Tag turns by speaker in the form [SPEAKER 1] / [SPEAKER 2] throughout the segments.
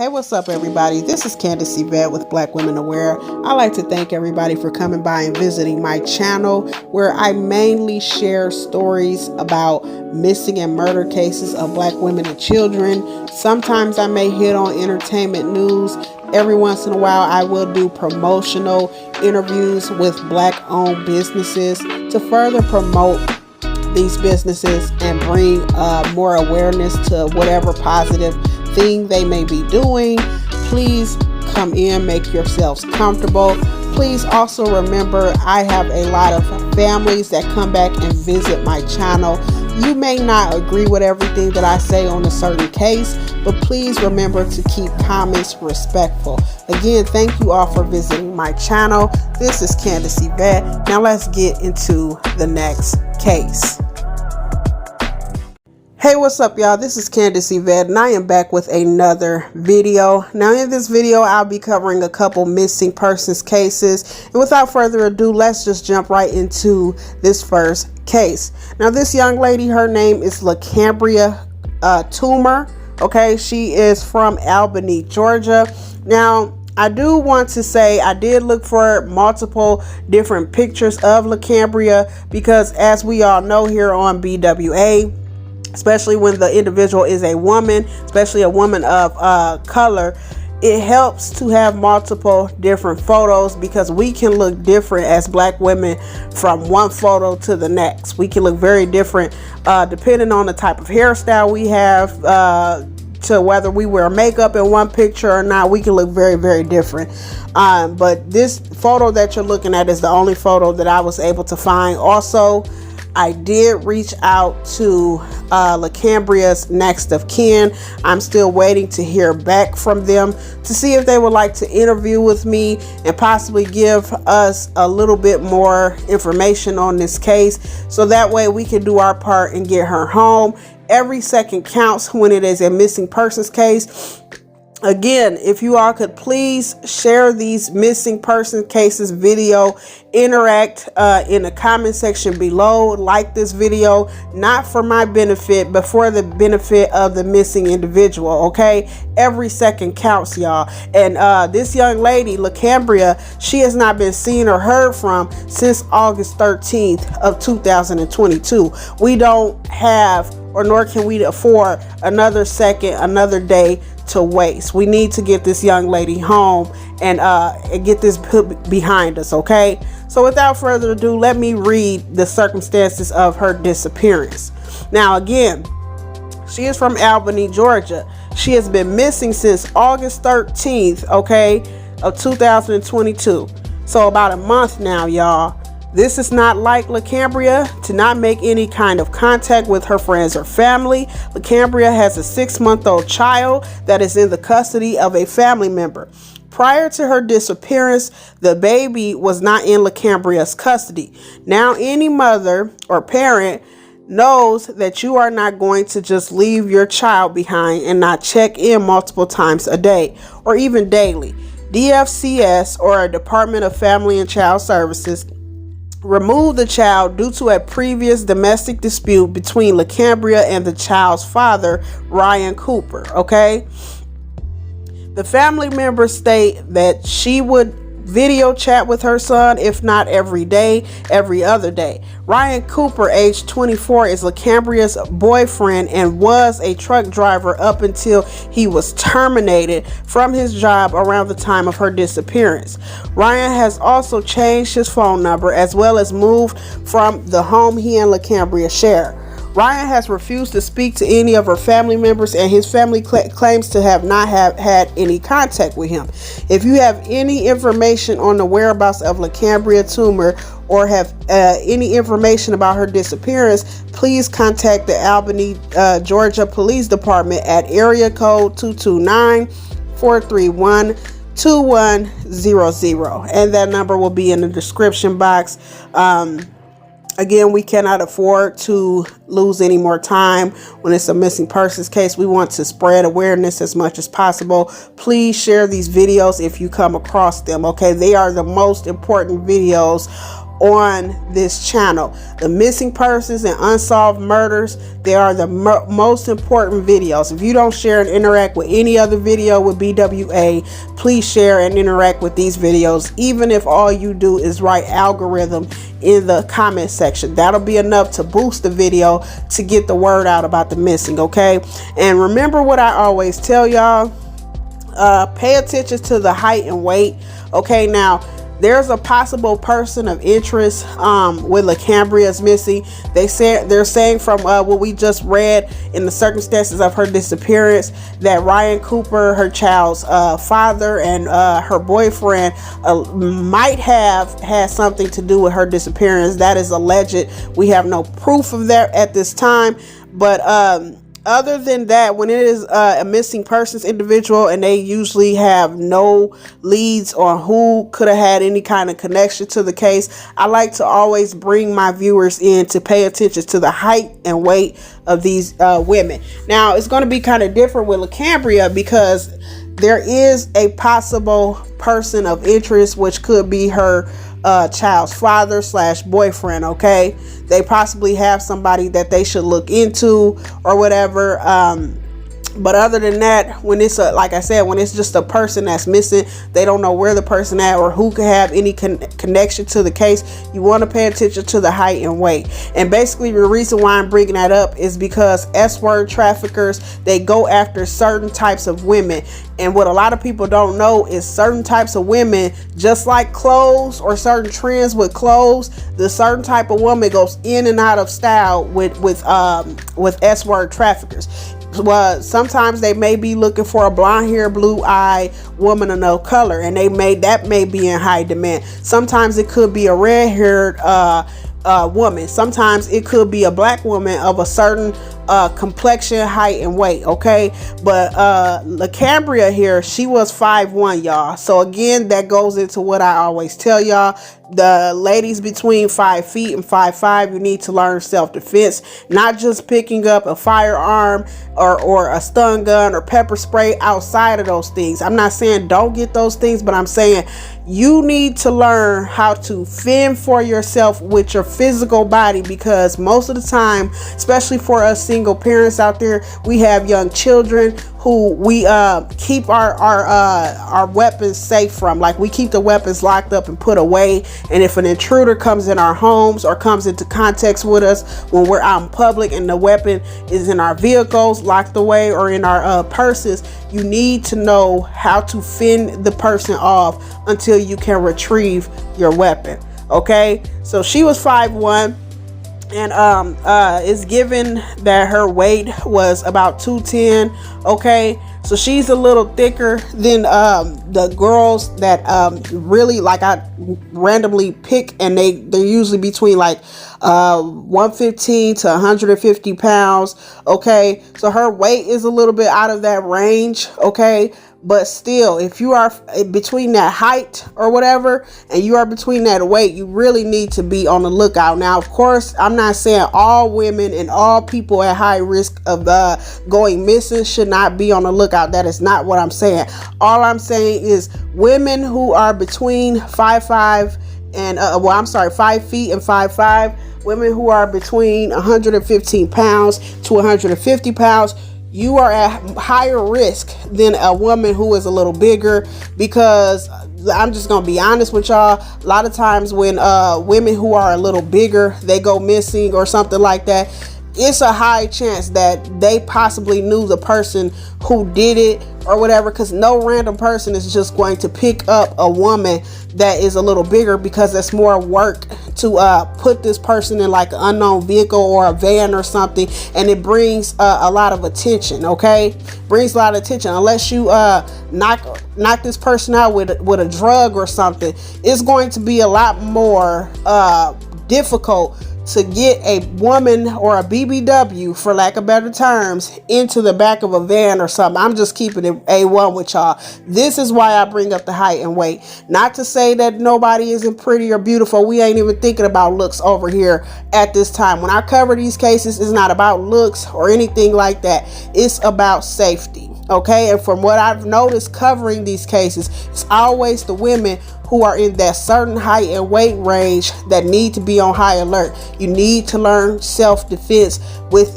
[SPEAKER 1] Hey, what's up, everybody? This is Candace Yvette with Black Women Aware. I'd like to thank everybody for coming by and visiting my channel, where I mainly share stories about missing and murder cases of Black women and children. Sometimes I may hit on entertainment news. Every once in a while, I will do promotional interviews with Black-owned businesses to further promote these businesses and bring more awareness to whatever positive thing they may be doing. Please come in, make yourselves comfortable. Please also remember, I have a lot of families that come back and visit my channel. You may not agree with everything that I say on a certain case, but please remember to keep comments respectful. Again, thank you all for visiting my channel. This is Candace Yvette. Now let's get into the next case. Hey, what's up, y'all? This is Candace Yvette, and I am back with another video. Now, in this video, I'll be covering a couple missing persons cases. And without further ado, let's just jump right into this first case. Now, this young lady, her name is Lacambria Toomer. Okay, she is from Albany, Georgia. Now, I do want to say I did look for multiple different pictures of Lacambria because, as we all know here on BWA, especially when the individual is a woman, especially a woman of color, it helps to have multiple different photos because we can look different as Black women from one photo to the next. We can look very different depending on the type of hairstyle we have, to whether we wear makeup in one picture or not. We can look very, very different. But this photo that you're looking at is the only photo that I was able to find. Also, I did reach out to Lacambria's next of kin. I'm still waiting to hear back from them to see if they would like to interview with me and possibly give us a little bit more information on this case, so that way we can do our part and get her home. Every second counts when it is a missing persons case. Again, if you all could please share these missing person cases video, interact in the comment section below, like this video, not for my benefit, but for the benefit of the missing individual, okay? Every second counts, y'all. And this young lady, Lacambria, she has not been seen or heard from since August 13th of 2022. We don't have, or nor can we afford another second, another day to waste. We need to get this young lady home and get this put behind us, okay? So without further ado, let me read the circumstances of her disappearance. Now, again, she is from Albany, Georgia. She has been missing since August 13th, okay, of 2022. So about a month now, y'all. This is not like Lacambria to not make any kind of contact with her friends or family. Lacambria has a 6-month-old child that is in the custody of a family member. Prior to her disappearance, the baby was not in Lacambria's custody. Now, any mother or parent knows that you are not going to just leave your child behind and not check in multiple times a day or even daily. DFCS, or Department of Family and Child Services, removed the child due to a previous domestic dispute between Lacambria and the child's father, Ryan Cooper, okay? The family members state that she would video chat with her son, if not every day, every other day. Ryan Cooper, age 24, is Lacambria's boyfriend and was a truck driver up until he was terminated from his job around the time of her disappearance. Ryan has also changed his phone number as well as moved from the home he and Lacambria share. Ryan has refused to speak to any of her family members, and his family claims to have not had any contact with him. If you have any information on the whereabouts of Lacambria Toomer or have any information about her disappearance, please contact the Albany, Georgia Police Department at area code 229-431-2100, and that number will be in the description box. Again, we cannot afford to lose any more time when it's a missing persons case. We want to spread awareness as much as possible. Please share these videos if you come across them, okay? They are the most important videos on this channel. The missing persons and unsolved murders, they are the most important videos. If you don't share and interact with any other video with BWA, please share and interact with these videos, even if all you do is write algorithm in the comment section. That'll be enough to boost the video to get the word out about the missing. Okay, and remember what I always tell y'all, pay attention to the height and weight. Okay, now there's a possible person of interest with Lacambria's missing. They're saying from what we just read in the circumstances of her disappearance that Ryan Cooper, her child's father, and her boyfriend might have had something to do with her disappearance. That is alleged. We have no proof of that at this time, but other than that, when it is a missing persons individual and they usually have no leads on who could have had any kind of connection to the case, I like to always bring my viewers in to pay attention to the height and weight of these women. Now, it's going to be kind of different with Lacambria because there is a possible person of interest, which could be her child's father / boyfriend. Okay, they possibly have somebody that they should look into or whatever. But other than that, when it's like I said, when it's just a person that's missing, they don't know where the person at or who could have any connection to the case, you want to pay attention to the height and weight. And basically the reason why I'm bringing that up is because S-word traffickers, they go after certain types of women. And what a lot of people don't know is certain types of women, just like clothes or certain trends with clothes, the certain type of woman goes in and out of style with S-word traffickers. Well, sometimes they may be looking for a blonde hair, blue eye woman of no color, and that may be in high demand. Sometimes it could be a red haired woman. Sometimes it could be a black woman of a certain complexion, height, and weight. Okay, but Lacambria here, she was 5'1", y'all. So again, that goes into what I always tell y'all. The ladies between 5 feet and 5'5", you need to learn self-defense, not just picking up a firearm or a stun gun or pepper spray outside of those things. I'm not saying don't get those things, but I'm saying you need to learn how to fend for yourself with your physical body, because most of the time, especially for us single parents out there, we have young children who we keep our weapons safe from. Like, we keep the weapons locked up and put away, and if an intruder comes in our homes or comes into contact with us when we're out in public and the weapon is in our vehicles locked away or in our purses, you need to know how to fend the person off until you can retrieve your weapon. Okay, so she was 5'1", and it's given that her weight was about 210. Okay, so she's a little thicker than the girls that really, like, I randomly pick, and they're usually between like 115 to 150 pounds. Okay, so her weight is a little bit out of that range. Okay, but still, if you are between that height or whatever, and you are between that weight, you really need to be on the lookout. Now, of course, I'm not saying all women and all people at high risk of going missing should not be on the lookout. That is not what I'm saying. All I'm saying is women who are between 5'5" and 5 feet and 5'5", women who are between 115 pounds to 150 pounds, you are at higher risk than a woman who is a little bigger, because I'm just gonna be honest with y'all, a lot of times when women who are a little bigger, they go missing or something like that, it's a high chance that they possibly knew the person who did it or whatever, because no random person is just going to pick up a woman that is a little bigger, because it's more work to put this person in like an unknown vehicle or a van or something, and it brings a lot of attention. Okay, brings a lot of attention. Unless you knock this person out with a drug or something, it's going to be a lot more difficult to get a woman or a BBW, for lack of better terms, into the back of a van or something. I'm just keeping it A1 with y'all. This is why I bring up the height and weight. Not to say that nobody isn't pretty or beautiful. We ain't even thinking about looks over here at this time. When I cover these cases, it's not about looks or anything like that. It's about safety. Okay, and from what I've noticed covering these cases, it's always the women who are in that certain height and weight range that need to be on high alert. You need to learn self-defense with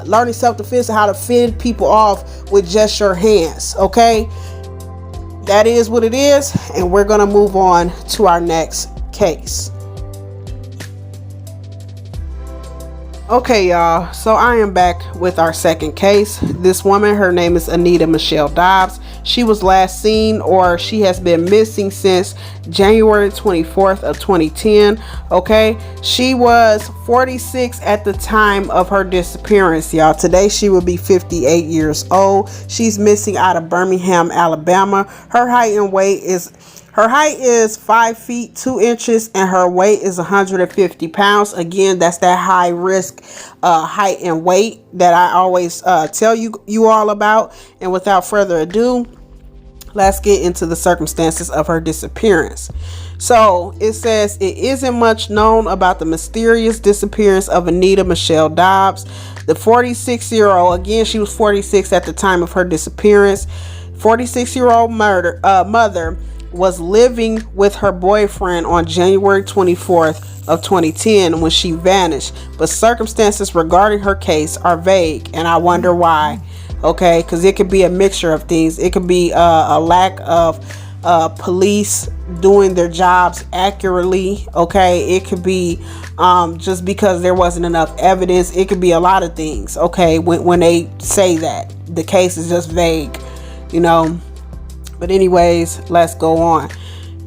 [SPEAKER 1] learning self-defense and how to fend people off with just your hands. Okay, that is what it is, and we're gonna move on to our next case. Okay, y'all, so I am back with our second case. This woman, her name is Anita Michelle Dobbs. She was last seen, or she has been missing since January 24th of 2010. Okay, she was 46 at the time of her disappearance, y'all. Today she will be 58 years old. She's missing out of Birmingham, Alabama. Her height is 5 feet 2 inches, and her weight is 150 pounds. Again, that's that high risk height and weight that I always tell you all about. And without further ado, let's get into the circumstances of her disappearance. So it says it isn't much known about the mysterious disappearance of Anita Michelle Dobbs. The 46-year-old, again, she was 46 at the time of her disappearance. 46-year-old mother was living with her boyfriend on January 24th of 2010 when she vanished, but circumstances regarding her case are vague, and I wonder why. Okay, because it could be a mixture of things. It could be a lack of police doing their jobs accurately. Okay, it could be just because there wasn't enough evidence. It could be a lot of things. Okay, when they say that the case is just vague, you know. But anyways, let's go on.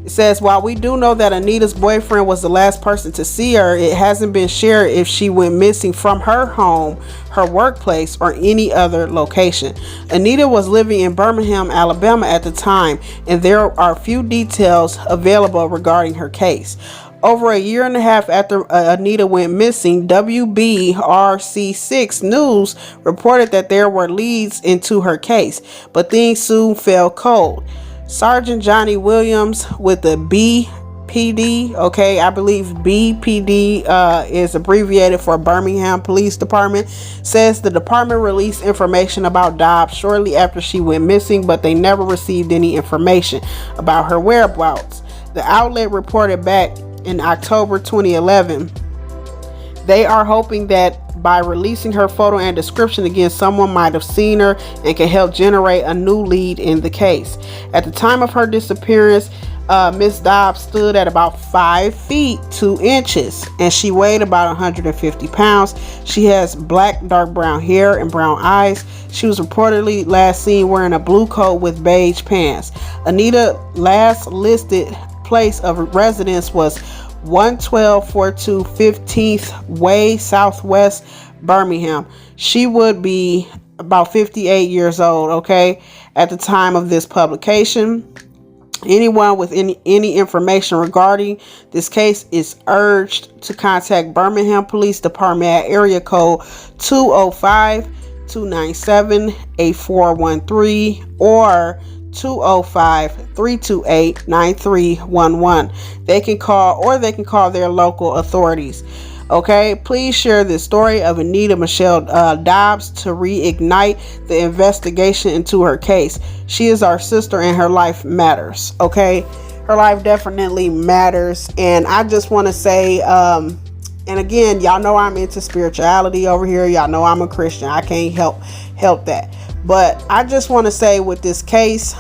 [SPEAKER 1] It says, while we do know that Anita's boyfriend was the last person to see her, it hasn't been shared if she went missing from her home, her workplace, or any other location. Anita was living in Birmingham, Alabama at the time, and there are few details available regarding her case. Over a year and a half after Anita went missing, WBRC6 News reported that there were leads into her case, but things soon fell cold. Sergeant Johnny Williams with the BPD, okay, I believe BPD is abbreviated for Birmingham Police Department, says the department released information about Dobbs shortly after she went missing, but they never received any information about her whereabouts. The outlet reported back in October 2011, they are hoping that by releasing her photo and description again, someone might have seen her and can help generate a new lead in the case. At the time of her disappearance, Miss Dobbs stood at about 5 feet 2 inches, and she weighed about 150 pounds. She has black, dark brown hair and brown eyes. She was reportedly last seen wearing a blue coat with beige pants. Anita's last listed place of residence was 11242 15th Way Southwest, Birmingham. She would be about 58 years old, okay, at the time of this publication. Anyone with any information regarding this case is urged to contact Birmingham Police Department at area code 205-297-8413 or 205-328-9311. They can call their local authorities. Okay, please share this story of Anita Michelle Dobbs to reignite the investigation into her case. She is our sister and her life matters. Okay, her life definitely matters. And I just want to say, and again, y'all know I'm into spirituality over here. Y'all know I'm a Christian. I can't help that. But I just want to say with this case,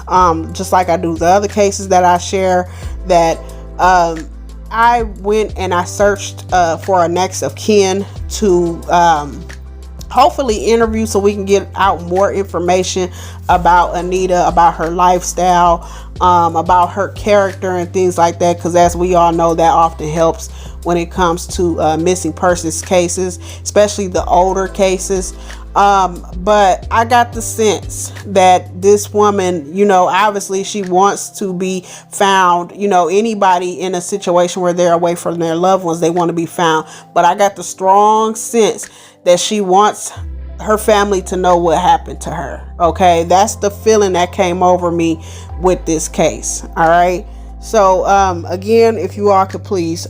[SPEAKER 1] just like I do the other cases that I share, that I went and I searched for a next of kin to hopefully interview so we can get out more information about Anita, about her lifestyle, about her character and things like that, because as we all know, that often helps when it comes to missing persons cases, especially the older cases. But I got the sense that this woman, you know, obviously she wants to be found. You know, anybody in a situation where they're away from their loved ones, they want to be found. But I got the strong sense that she wants her family to know what happened to her. Okay, that's the feeling that came over me with this case. All right. So again, if you all could please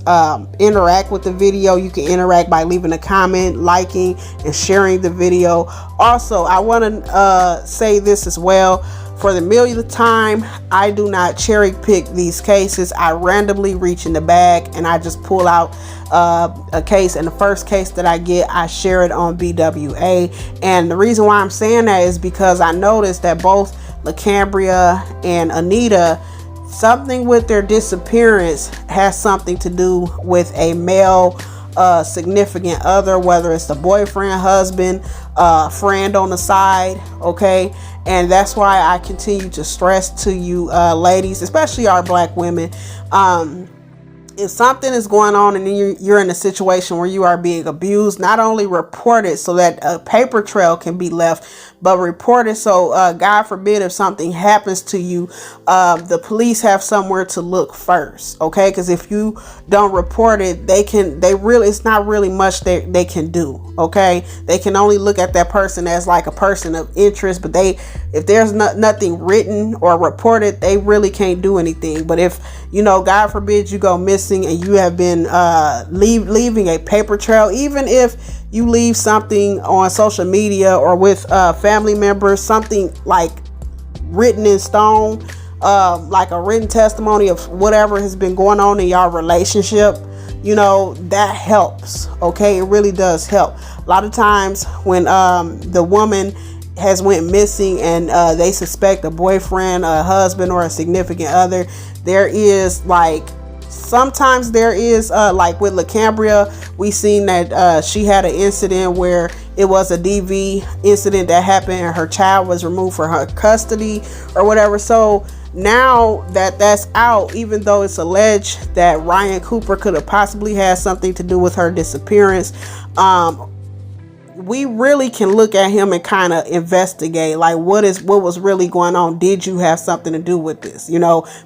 [SPEAKER 1] interact with the video. You can interact by leaving a comment, liking, and sharing the video. Also, I want to say this as well. For the millionth time, I do not cherry pick these cases. I randomly reach in the bag and I just pull out a case, and the first case that I get, I share it on BWA. And the reason why I'm saying that is because I noticed that both Lacambria and Anita, something with their disappearance has something to do with a male significant other, whether it's the boyfriend, husband, friend on the side. Okay, and that's why I continue to stress to you ladies, especially our black women, if something is going on and you're in a situation where you are being abused, not only report it so that a paper trail can be left, but report it so God forbid if something happens to you, the police have somewhere to look first. Okay, because if you don't report it, it's not really much they can do. Okay, they can only look at that person as like a person of interest, but if there's nothing written or reported, they really can't do anything. But if God forbid you go missing and you have been leaving a paper trail, even if you leave something on social media or with family members, something like written in stone, like a written testimony of whatever has been going on in your relationship, that helps. Okay, it really does help. A lot of times when the woman has went missing and they suspect a boyfriend, a husband, or a significant other, sometimes there is like with Lacambria, we seen that she had an incident where it was a DV incident that happened and her child was removed from her custody or whatever. So now that that's out, even though it's alleged that Ryan Cooper could have possibly had something to do with her disappearance, we really can look at him and kind of investigate, like what was really going on. Did you have something to do with this?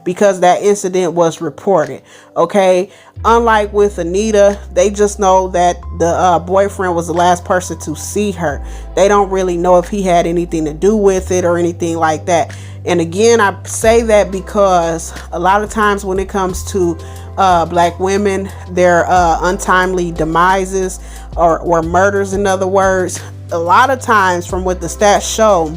[SPEAKER 1] Because that incident was reported. Okay, unlike with Anita, they just know that the boyfriend was the last person to see her. They don't really know if he had anything to do with it or anything like that. And again, I say that because a lot of times when it comes to black women, their untimely demises or murders, in other words, a lot of times from what the stats show,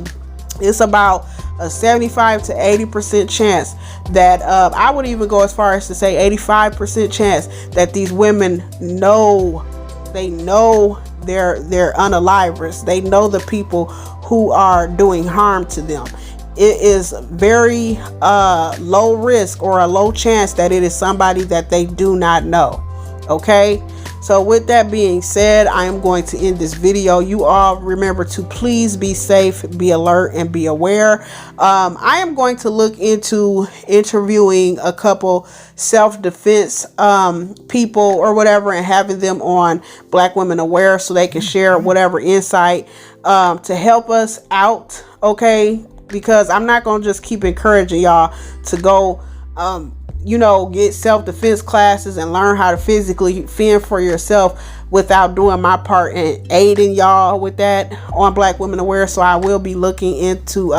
[SPEAKER 1] it's about a 75 to 80% chance that I would even go as far as to say 85% chance that these women know they're unalivers. They know the people who are doing harm to them. It is very low risk or a low chance that it is somebody that they do not know. Okay, so with that being said, I am going to end this video. You all remember to please be safe, be alert, and be aware. I am going to look into interviewing a couple self-defense people or whatever and having them on Black Women Aware so they can share whatever insight to help us out. Okay, because I'm not going to just keep encouraging y'all to go get self-defense classes and learn how to physically fend for yourself without doing my part and aiding y'all with that on Black Women Aware. So I will be looking into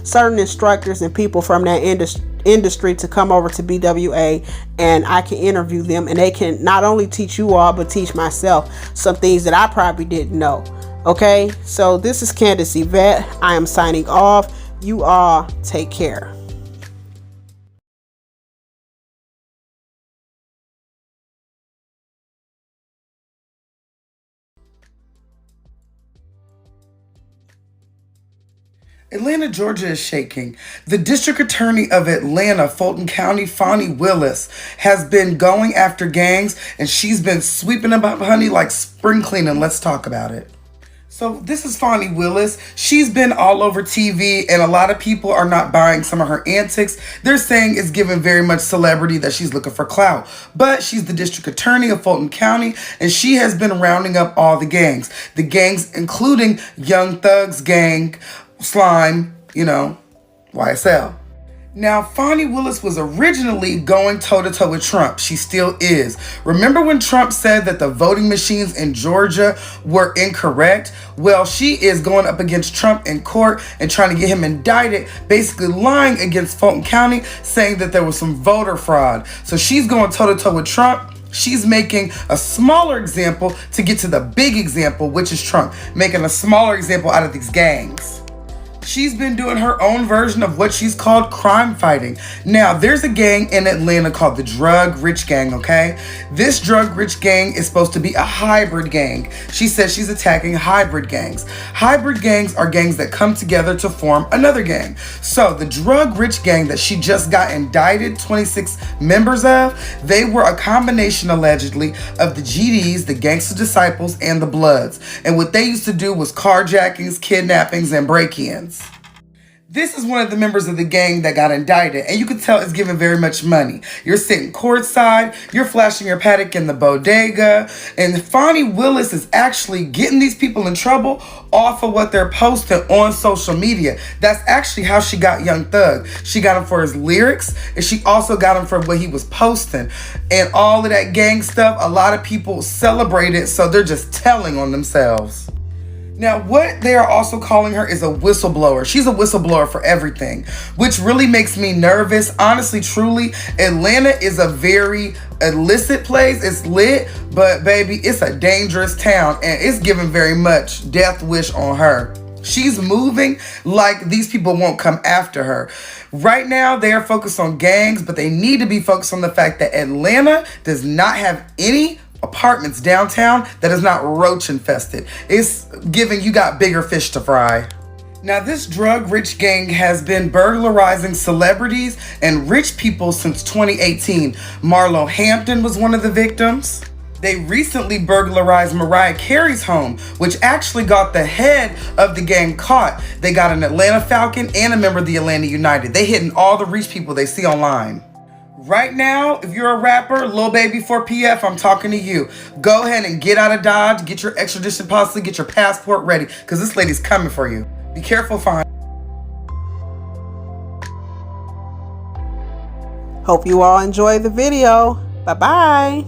[SPEAKER 1] certain instructors and people from that industry to come over to BWA, and I can interview them and they can not only teach you all but teach myself some things that I probably didn't know. Okay, so this is Candace Yvette. I am signing off. You all take care.
[SPEAKER 2] Atlanta, Georgia is shaking. The District Attorney of Atlanta, Fulton County, Fani Willis, has been going after gangs, and she's been sweeping them up, honey, like spring cleaning. Let's talk about it. So this is Fani Willis. She's been all over TV, and a lot of people are not buying some of her antics. They're saying it's given very much celebrity, that she's looking for clout. But she's the District Attorney of Fulton County, and she has been rounding up all the gangs. The gangs including Young Thug's gang, Slime, YSL. Now, Fani Willis was originally going toe-to-toe with Trump. She still is. Remember when Trump said that the voting machines in Georgia were incorrect? Well, she is going up against Trump in court and trying to get him indicted, basically lying against Fulton County, saying that there was some voter fraud. So she's going toe-to-toe with Trump. She's making a smaller example to get to the big example, which is Trump, making a smaller example out of these gangs. She's been doing her own version of what she's called crime fighting. Now, there's a gang in Atlanta called the Drug Rich Gang, okay? This Drug Rich Gang is supposed to be a hybrid gang. She says she's attacking hybrid gangs. Hybrid gangs are gangs that come together to form another gang. So, the Drug Rich Gang that she just got indicted 26 members of, they were a combination, allegedly, of the GDs, the Gangsta Disciples, and the Bloods. And what they used to do was carjackings, kidnappings, and break-ins. This is one of the members of the gang that got indicted, and you can tell it's given very much money. You're sitting courtside, you're flashing your paddock in the bodega, and Fani Willis is actually getting these people in trouble off of what they're posting on social media. That's actually how she got Young Thug. She got him for his lyrics, and she also got him for what he was posting. And all of that gang stuff, a lot of people celebrate it, so they're just telling on themselves. Now, what they are also calling her is a whistleblower. She's a whistleblower for everything, which really makes me nervous. Honestly, truly, Atlanta is a very illicit place. It's lit, but baby, it's a dangerous town, and it's giving very much death wish on her. She's moving like these people won't come after her. Right now, they are focused on gangs, but they need to be focused on the fact that Atlanta does not have any apartments downtown that is not roach infested. It's giving you got bigger fish to fry. Now, this drug rich gang has been burglarizing celebrities and rich people since 2018. Marlo Hampton was one of the victims. They recently burglarized Mariah Carey's home, which actually got the head of the gang caught. They got an Atlanta Falcon and a member of the Atlanta United. They hitting all the rich people they see online. Right now, if you're a rapper, Lil Baby 4PF, I'm talking to you. Go ahead and get out of Dodge, get your extradition policy, get your passport ready, because this lady's coming for you. Be careful, fine.
[SPEAKER 1] Hope you all enjoyed the video. Bye-bye.